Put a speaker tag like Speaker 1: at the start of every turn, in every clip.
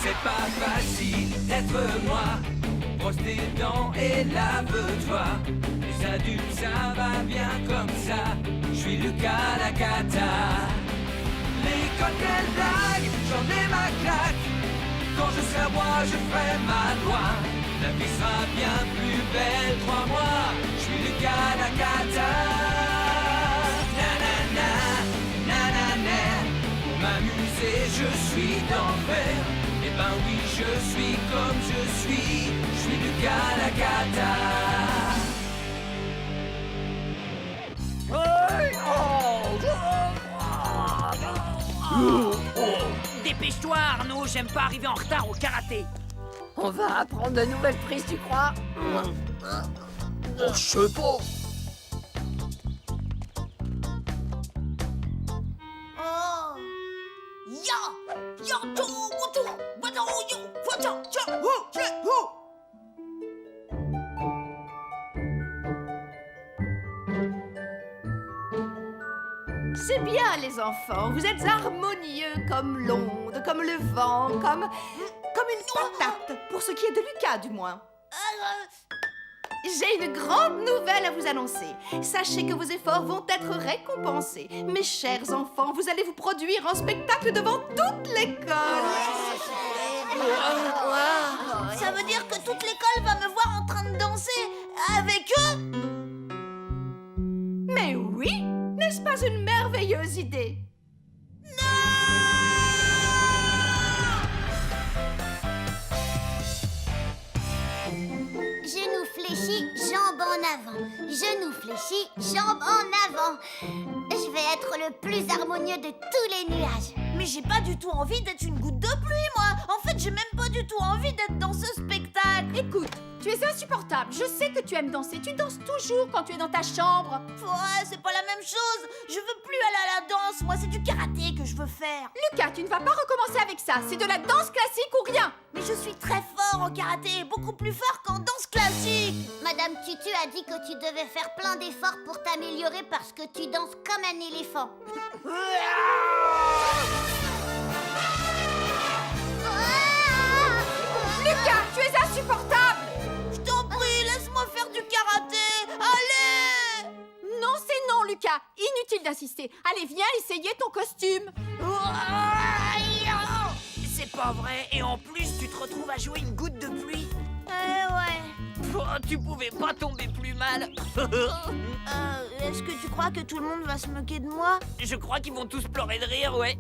Speaker 1: C'est pas facile d'être moi. Brosse tes dents et lave-toi. Les adultes, ça va bien comme ça. Je suis Lucas Lacata. L'école, quelle blague, j'en ai ma claque. Quand je serai roi, je ferai ma loi. La vie sera bien plus belle, crois-moi. Je suis Lucas Lacata. Nanana, nanana. Pour m'amuser, je suis d'enfer. Eh ben oui, je suis comme je suis. Je suis Lucas Lacata.
Speaker 2: Dépêche-toi, Arnaud, j'aime pas arriver en retard au karaté.
Speaker 3: On va apprendre de nouvelles prises, tu crois?
Speaker 4: Oh, je sais pas.
Speaker 5: Oh. Ya! Ya! Chou! Chou! Wata! Yo! Wata! Cha! Hu! Che! Hu!
Speaker 3: C'est bien, les enfants. Vous êtes harmonieux comme l'onde, comme le vent, comme une patate. Pour ce qui est de Lucas, du moins. J'ai une grande nouvelle à vous annoncer. Sachez que vos efforts vont être récompensés. Mes chers enfants, vous allez vous produire en spectacle devant toute l'école.
Speaker 5: Ça veut dire que toute l'école va me voir en train de danser avec eux?
Speaker 3: Mais oui, n'est-ce pas une merveilleuse idée?
Speaker 5: Genoux fléchis, jambes en avant. Genoux fléchis, jambes en avant. Je vais être le plus harmonieux de tous les nuages. Mais j'ai pas du tout envie d'être une goutte de pluie, moi. En fait, j'ai même pas du tout envie d'être dans ce spectacle.
Speaker 6: Écoute, tu es insupportable. Je sais que tu aimes danser. Tu danses toujours quand tu es dans ta chambre.
Speaker 5: Ouais, c'est pas la même chose. Je veux plus aller à la danse. Moi, c'est du karaté que je veux faire.
Speaker 6: Lucas, tu ne vas pas recommencer avec ça. C'est de la danse classique ou rien.
Speaker 5: Mais je suis très fort en karaté, beaucoup plus fort qu'en danse classique. Madame Tutu a dit que tu devais faire plein d'efforts pour t'améliorer parce que tu danses comme un éléphant.
Speaker 6: Lucas, tu es insupportable.
Speaker 5: Je t'en prie, laisse-moi faire du karaté. Allez!
Speaker 6: Non, c'est non, Lucas. Inutile d'insister. Allez, viens essayer ton costume.
Speaker 2: C'est pas vrai, et en plus, tu te retrouves à jouer une goutte de pluie.
Speaker 5: Ouais.
Speaker 2: Oh, tu pouvais pas tomber plus mal.
Speaker 5: Est-ce que tu crois que tout le monde va se moquer de moi?
Speaker 2: Je crois qu'ils vont tous pleurer de rire, ouais.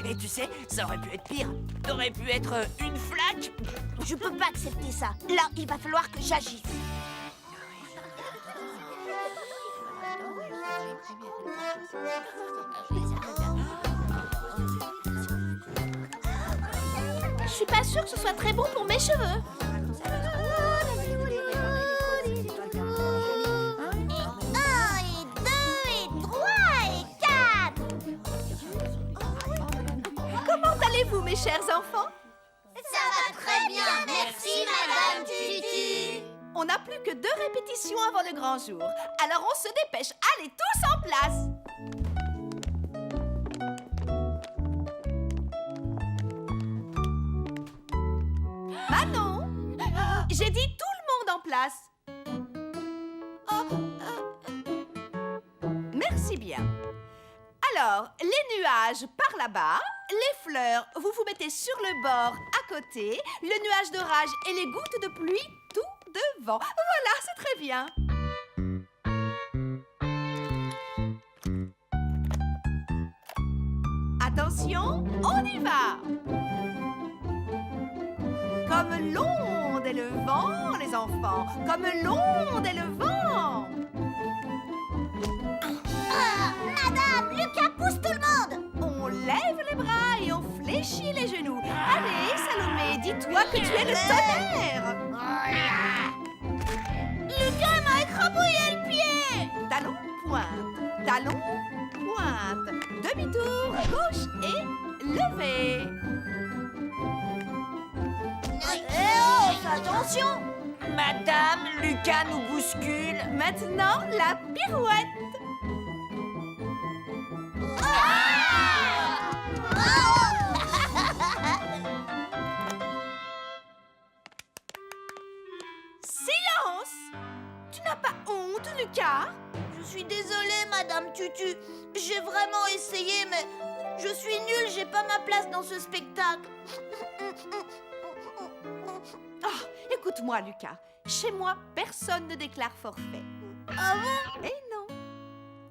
Speaker 2: Et tu sais, ça aurait pu être pire. T'aurais pu être une flaque.
Speaker 5: Je peux pas accepter ça. Là, il va falloir que j'agisse. Je suis pas sûre que ce soit très bon pour mes cheveux.
Speaker 3: Comment allez-vous, mes chers enfants?
Speaker 5: Ça va très bien, merci, Madame Tutu.
Speaker 3: On n'a plus que 2 répétitions avant le grand jour. Alors on se dépêche. Allez, tous en place. Manon, j'ai dit tout le monde en place. Merci bien. Alors, les nuages par là-bas, les fleurs, vous vous mettez sur le bord à côté, le nuage d'orage et les gouttes de pluie tout devant. Voilà, c'est très bien. Attention, on y va. Comme l'onde et le vent, les enfants. Comme l'onde et le vent.
Speaker 5: Madame, Lucas pousse tout le monde.
Speaker 3: On lève les bras et on fléchit les genoux. Allez, Salomé, dis-toi que tu es le tonnerre.
Speaker 5: Lucas m'a écrabouillé le pied.
Speaker 3: Talon, pointe. Demi-tour, gauche et levé.
Speaker 5: Attention.
Speaker 2: Madame, Lucas nous bouscule.
Speaker 3: Maintenant, la pirouette.
Speaker 5: Dame Tutu. J'ai vraiment essayé, mais je suis nulle, j'ai pas ma place dans ce spectacle.
Speaker 3: Oh, écoute-moi, Lucas. Chez moi, personne ne déclare forfait.
Speaker 5: Ah bon?
Speaker 3: Eh non.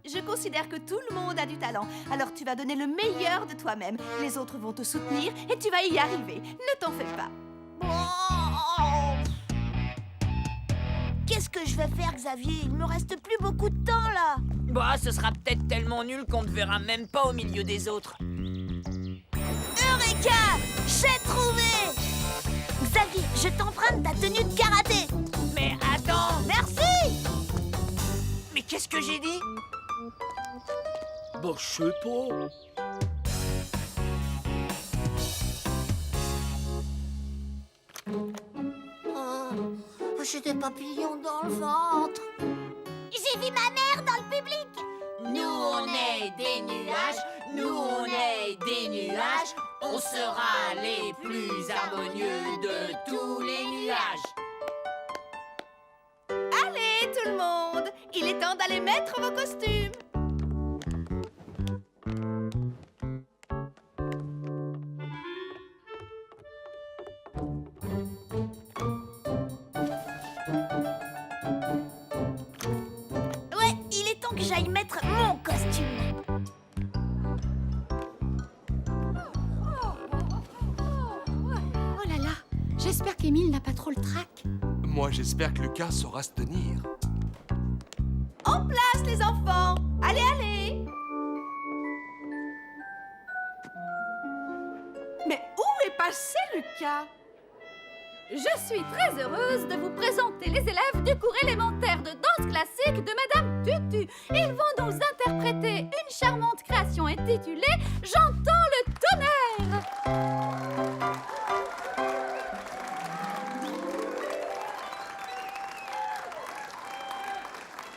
Speaker 3: Je considère que tout le monde a du talent. Alors tu vas donner le meilleur de toi-même. Les autres vont te soutenir et tu vas y arriver. Ne t'en fais pas.
Speaker 5: Oh. Qu'est-ce que je vais faire, Xavier? Il me reste plus beaucoup de temps, là.
Speaker 2: Bah, ce sera peut-être tellement nul qu'on te verra même pas au milieu des autres.
Speaker 5: Eureka! J'ai trouvé! Xavier, je t'emprunte ta tenue de karaté.
Speaker 2: Mais attends!
Speaker 5: Merci!
Speaker 2: Mais qu'est-ce que j'ai dit?
Speaker 4: Bah, je sais pas.
Speaker 5: J'ai des papillons dans le ventre. J'ai vu ma mère dans le public.
Speaker 2: Nous on est des nuages, nous on est des nuages, on sera les plus harmonieux de tous les nuages.
Speaker 3: Allez, tout le monde! Il est temps d'aller mettre vos costumes.
Speaker 5: Ouais, il est temps que j'aille mettre mon costume.
Speaker 6: Oh là là, j'espère qu'Émile n'a pas trop le trac.
Speaker 7: Moi, j'espère que Lucas saura se tenir.
Speaker 3: En place, les enfants! Allez, allez! Mais où est passé Lucas?
Speaker 6: Je suis très heureuse de vous présenter les élèves du cours élémentaire de danse classique de Madame Tutu. Ils vont nous interpréter une charmante création intitulée « J'entends le tonnerre ».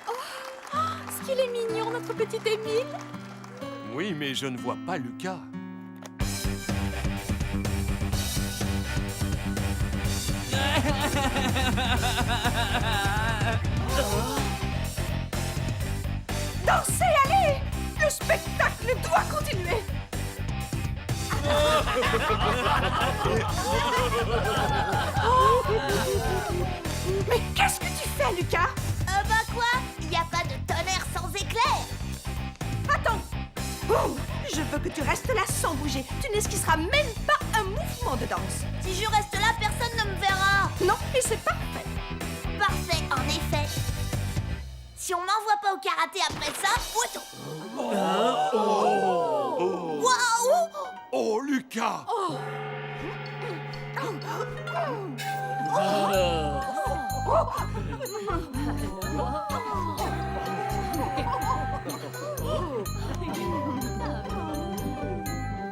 Speaker 6: Oh, ce qu'il est mignon, notre petit Émile.
Speaker 7: Oui, mais je ne vois pas Lucas.
Speaker 3: Dansez, allez! Le spectacle doit continuer! Mais qu'est-ce que tu fais, Lucas?
Speaker 5: Bah quoi? Y a pas de tonnerre sans éclair.
Speaker 3: Attends! Oh, je veux que tu restes là sans bouger. Tu n'esquisseras même pas un mouvement de danse.
Speaker 5: Si je reste là, personne ne me verra.
Speaker 3: Non, mais c'est parfait.
Speaker 5: Parfait, en effet. Si on m'envoie pas au karaté après ça, photo. Waouh!
Speaker 7: Oh, Lucas!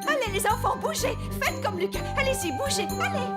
Speaker 3: Allez, les enfants, bougez! Faites comme Lucas. Allez-y, bougez. Allez!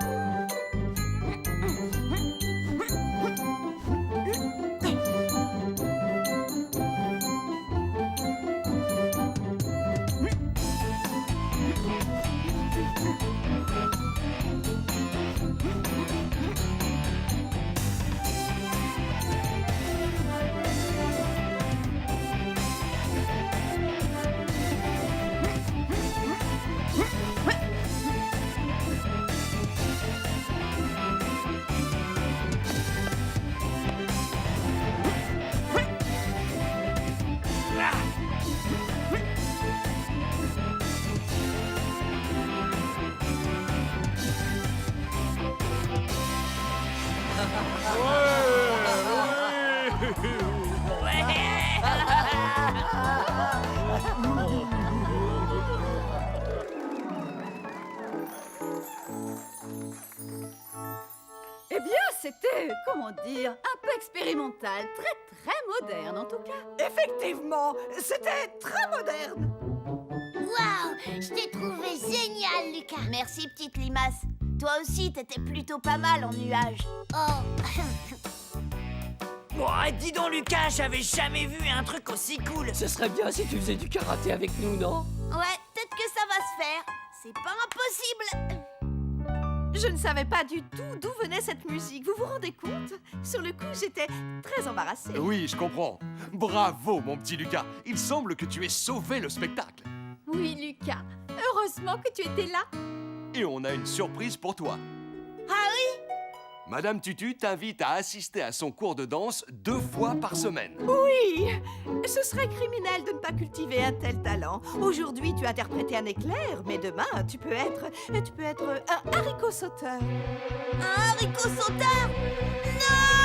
Speaker 6: Eh bien, c'était, comment dire, un peu expérimental, très moderne en tout cas.
Speaker 3: Effectivement, c'était très moderne.
Speaker 5: Waouh! Je t'ai trouvé génial, Lucas. Merci, petite limace. Toi aussi, t'étais plutôt pas mal en nuage. Oh!
Speaker 2: Bon, dis donc, Lucas, j'avais jamais vu un truc aussi cool.
Speaker 4: Ce serait bien si tu faisais du karaté avec nous, non?
Speaker 5: Ouais, peut-être que ça va se faire. C'est pas impossible.
Speaker 3: Je ne savais pas du tout d'où venait cette musique. Vous vous rendez compte? Sur le coup, j'étais très embarrassée.
Speaker 7: Oui, je comprends. Bravo, mon petit Lucas. Il semble que tu aies sauvé le spectacle.
Speaker 6: Oui, Lucas. Heureusement que tu étais là.
Speaker 7: Et on a une surprise pour toi.
Speaker 5: Ah oui?
Speaker 7: Madame Tutu t'invite à assister à son cours de danse 2 fois par semaine.
Speaker 3: Oui, ce serait criminel de ne pas cultiver un tel talent. Aujourd'hui, tu as interprété un éclair, mais demain, tu peux être un haricot sauteur.
Speaker 5: Un haricot sauteur? Non!